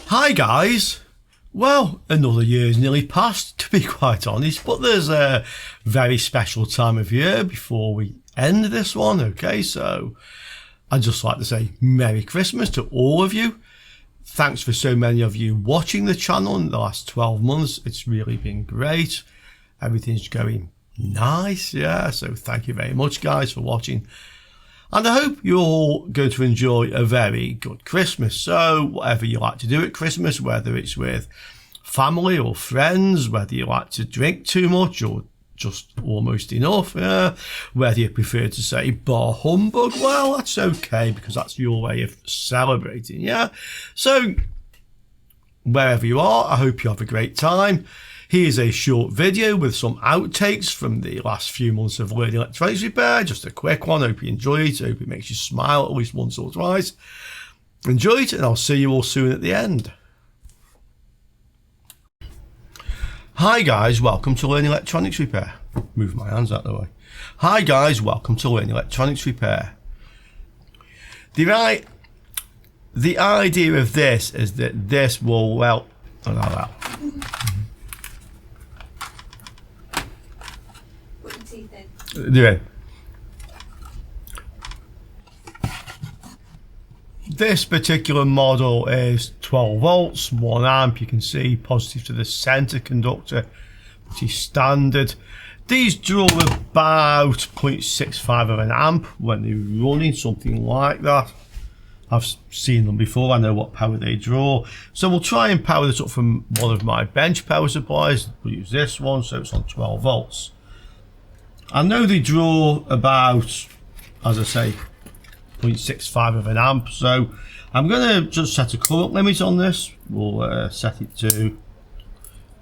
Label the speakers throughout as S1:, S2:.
S1: Hi guys. Well, another year's nearly passed, to be quite honest, but there's a very special time of year before we end this one, okay? So I'd just like to say Merry Christmas to all of you. Thanks for so many of you watching the channel in the last 12 months. It's really been great. Everything's going nice, yeah, so thank you very much guys for watching. And I hope you're all going to enjoy a very good Christmas. So whatever you like to do at Christmas, whether it's with family or friends, whether you like to drink too much or just almost enough, whether you prefer to say bar humbug, well, that's okay because that's your way of celebrating, yeah? So wherever you are, I hope you have a great time. Here's a short video with some outtakes from the last few months of learning electronics repair. Just a quick one. Hope you enjoy it. Hope it makes you smile at least once or twice. Enjoy it, and I'll see you all soon at the end. Hi guys, welcome to Learning Electronics Repair. Move my hands out of the way. Hi guys, welcome to Learning Electronics Repair. The idea of this is that this will, well, like that. Yeah. This particular model is 12 volts, 1 amp. You can see positive to the center conductor, which is standard. These draw about 0.65 of an amp when they're running, something like that. I've seen them before, I know what power they draw. So we'll try and power this up from one of my bench power supplies. We'll use this one, so it's on 12 volts. I know they draw about, as I say, 0.65 of an amp, so I'm going to just set a current limit on this. We'll set it to,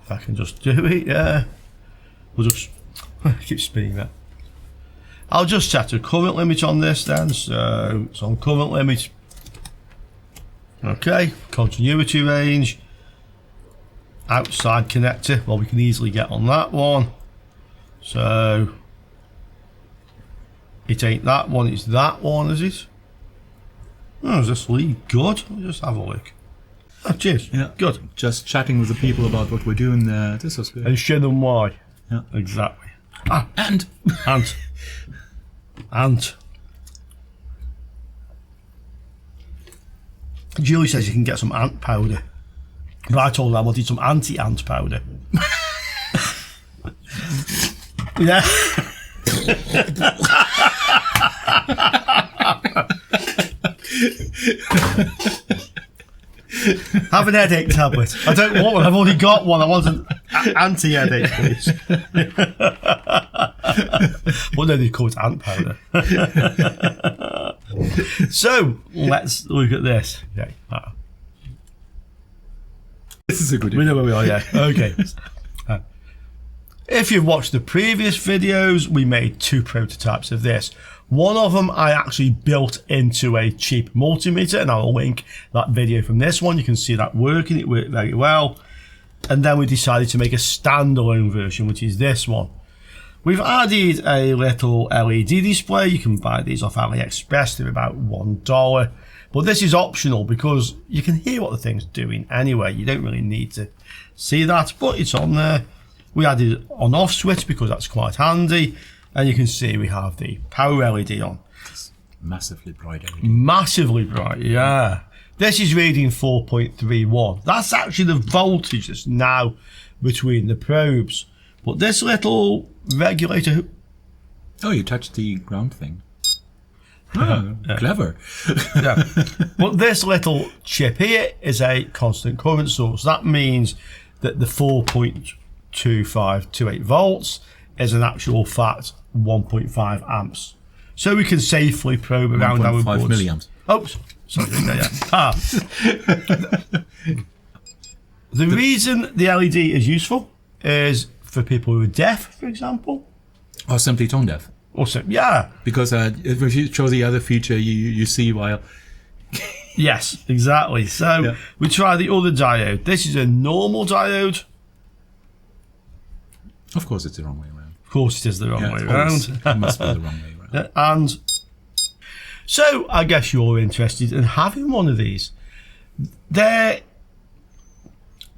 S1: if I can just do it, yeah. We'll just keep spinning that. I'll just set a current limit on this then, so it's on current limit. Okay, continuity range, outside connector, well we can easily get on that one. So it ain't that one, it's that one, is it? Oh, is this lead good? Let's just have a look. Oh, cheers. Yeah, good.
S2: Just chatting with the people about what we're doing. This was good.
S1: And show them why.
S2: Yeah,
S1: exactly. Ah,
S2: and.
S1: Julie says you can get some ant powder. But I told her I wanted some anti-ant powder. Yeah. Have an headache tablet. I don't want one, I've already got one. I want an anti-headache, please. Well, no, they call it ant powder. So, let's look at this. Okay.
S2: This is a good
S1: We know where we are, yeah. Okay. If you've watched the previous videos, we made 2 prototypes of this. One of them I actually built into a cheap multimeter, and I'll link that video from this one. You can see that working, it worked very well. And then we decided to make a standalone version, which is this one. We've added a little LED display. You can buy these off AliExpress, they're about $1. But this is optional because you can hear what the thing's doing anyway. You don't really need to see that, but it's on there. We added on off switch because that's quite handy, and you can see we have the power LED on.
S2: It's massively bright LED.
S1: Massively bright, yeah. This is reading 4.31. That's actually the voltage that's now between the probes. But this little regulator...
S2: Oh, you touched the ground thing. Oh, yeah. Clever.
S1: Yeah. But this little chip here is a constant current source. That means that the 4.2528 volts is an actual fact 1.5 amps. So we can safely probe around our boards.
S2: 1.5 milliamps.
S1: Oh, sorry. Yeah. The reason the LED is useful is for people who are deaf, for example.
S2: Or simply tone deaf.
S1: Also, yeah.
S2: Because if you show the other feature, you see while...
S1: Yes, exactly. So yeah. We try the other diode. This is a normal diode.
S2: Of course it's the wrong way around.
S1: Of course it is the wrong way around.
S2: It must be the wrong way around.
S1: And so I guess you're interested in having one of these. They're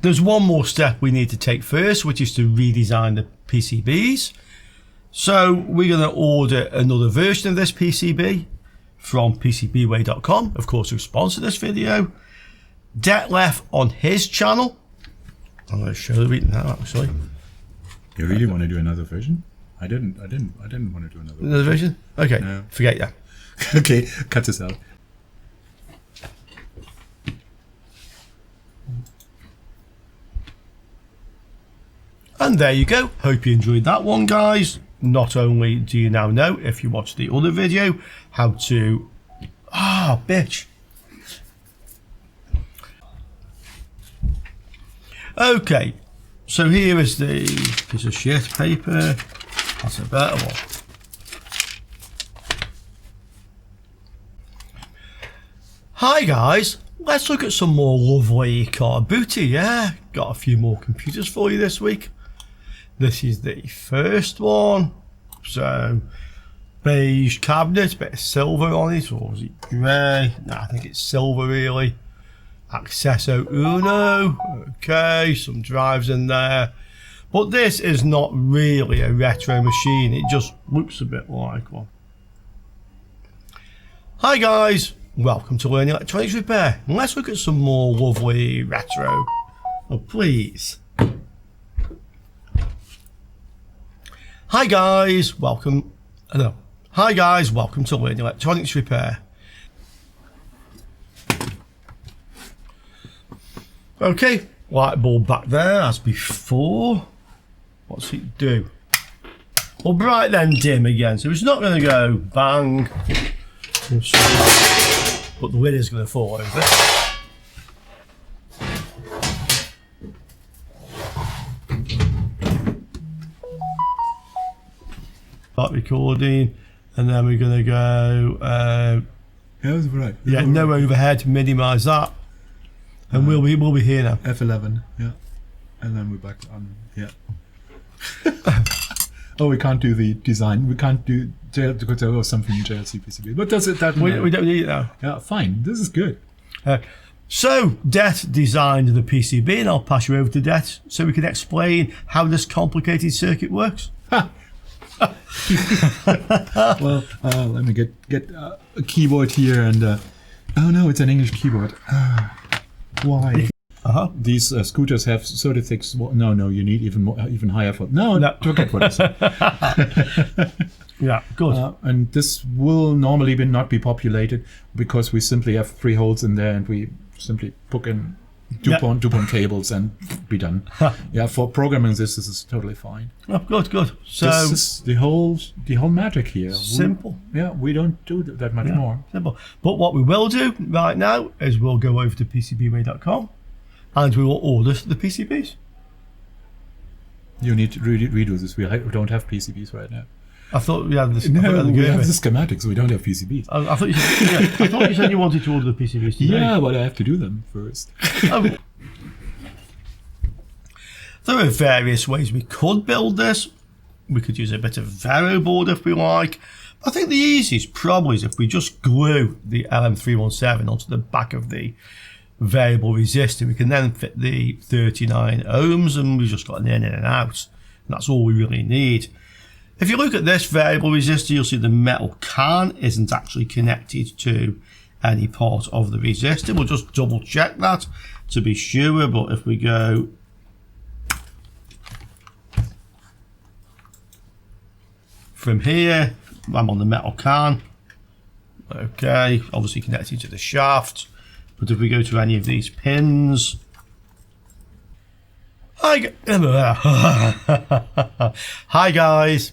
S1: there's one more step we need to take first, which is to redesign the PCBs. So we're going to order another version of this PCB from PCBWay.com, of course, who sponsored this video. Detlef on his channel. I'm going to show the reading now, actually.
S2: You really want to do another version? I didn't want to do another version.
S1: Another version? Okay,
S2: No.
S1: forget that.
S2: Okay, cut this out.
S1: And there you go. Hope you enjoyed that one, guys. Not only do you now know, if you watch the other video, how to... Ah, bitch. Okay, so here is the piece of shit paper. That's a better one. Hi guys, let's look at some more lovely car booty, yeah? Got a few more computers for you this week. This is the first one. So, beige cabinet, bit of silver on it, or is it grey? No, I think it's silver really. Accesso Uno, okay, some drives in there. But this is not really a retro machine, it just looks a bit like one. Hi guys, welcome to Learning Electronics Repair. Let's look at some more lovely retro. Oh please. Hi guys, welcome to Learning Electronics Repair. Okay, light bulb back there as before. What's it do? Well, bright then dim again, so it's not going to go bang. But the lid is going to fall over. Start recording, and then we're going to go.
S2: Yeah, that's right.
S1: Yeah, no overhead. Minimise that, and we'll be here now.
S2: F11, yeah, and then we're back on. Yeah. Oh, we can't do the design. We can't do or something in JLC PCB. But does it that?
S1: We don't need it now.
S2: Yeah, fine. This is good.
S1: So, Det designed the PCB, and I'll pass you over to Det so we can explain how this complicated circuit works.
S2: Well, let me get a keyboard here, and oh no, it's an English keyboard. Why? These scooters have 36. No, you need even more, even higher for. No, forget what I said.
S1: Yeah, good.
S2: And this will normally not be populated because we simply have 3 holes in there, and we simply put in DuPont cables and be done. Yeah, for programming this is totally fine.
S1: Oh, good. So
S2: this is the whole magic here.
S1: Simple.
S2: We don't do that much more.
S1: Simple. But what we will do right now is we'll go over to PCBWay.com and we will order the PCBs.
S2: You need to redo this. We don't have PCBs right now.
S1: I thought we had this.
S2: No, we have the schematics. We don't have PCBs.
S1: I thought you said you wanted to order the PCBs today.
S2: Yeah, but I have to do them first.
S1: There are various ways we could build this. We could use a bit of Vero board if we like. I think the easiest probably is if we just glue the LM317 onto the back of the variable resistor. We can then fit the 39 ohms, and we've just got an in and an out. And that's all we really need. If you look at this variable resistor, you'll see the metal can isn't actually connected to any part of the resistor. We'll just double check that to be sure, but if we go from here, I'm on the metal can. Okay, obviously connected to the shaft. But if we go to any of these pins, Hi guys.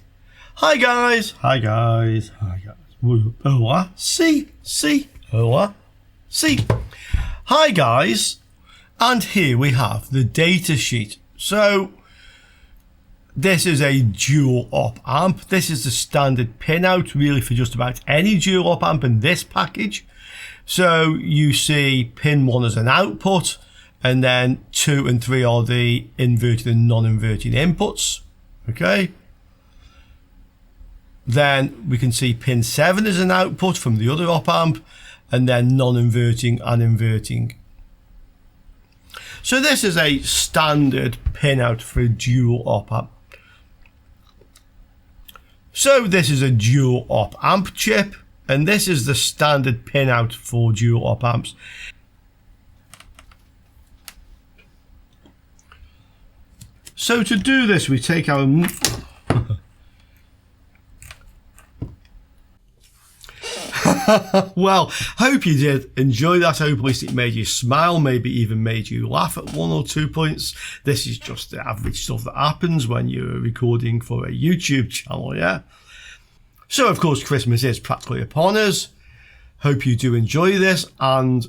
S1: Hola. See. Hola. See. Hi guys. And here we have the data sheet. So this is a dual op amp. This is the standard pinout really for just about any dual op amp in this package. So you see pin 1 as an output, and then 2 and 3 are the inverted and non-inverting inputs. Okay. Then we can see pin 7 as an output from the other op amp, and then non-inverting and inverting. So this is a standard pinout for a dual op amp. So this is a dual op amp chip, and this is the standard pinout for dual op amps. So to do this, we take our well, hope you did enjoy that. Hope at least it made you smile, maybe even made you laugh at 1 or 2 points. This is just the average stuff that happens when you're recording for a YouTube channel, yeah? So, of course, Christmas is practically upon us. Hope you do enjoy this, and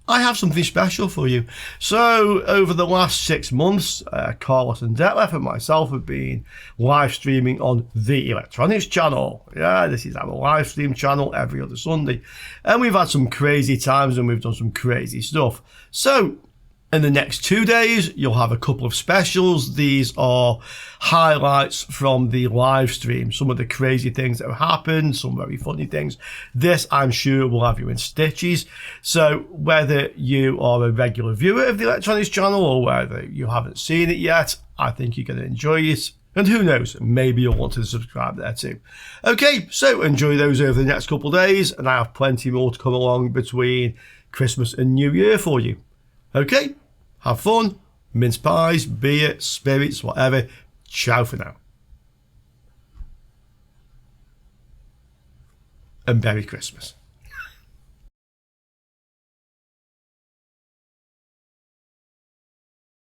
S1: I have something special for you. So, over the last 6 months, Carlos and Detlef and myself have been live streaming on the Electronics channel. Yeah, this is our live stream channel every other Sunday. And we've had some crazy times and we've done some crazy stuff. So, in the next 2 days, you'll have a couple of specials. These are highlights from the live stream. Some of the crazy things that have happened, some very funny things. This, I'm sure, will have you in stitches. So whether you are a regular viewer of the Electronics channel or whether you haven't seen it yet, I think you're going to enjoy it. And who knows, maybe you'll want to subscribe there too. Okay, so enjoy those over the next couple of days, and I have plenty more to come along between Christmas and New Year for you. Okay, have fun, mince pies, beer, spirits, whatever. Ciao for now. And Merry Christmas.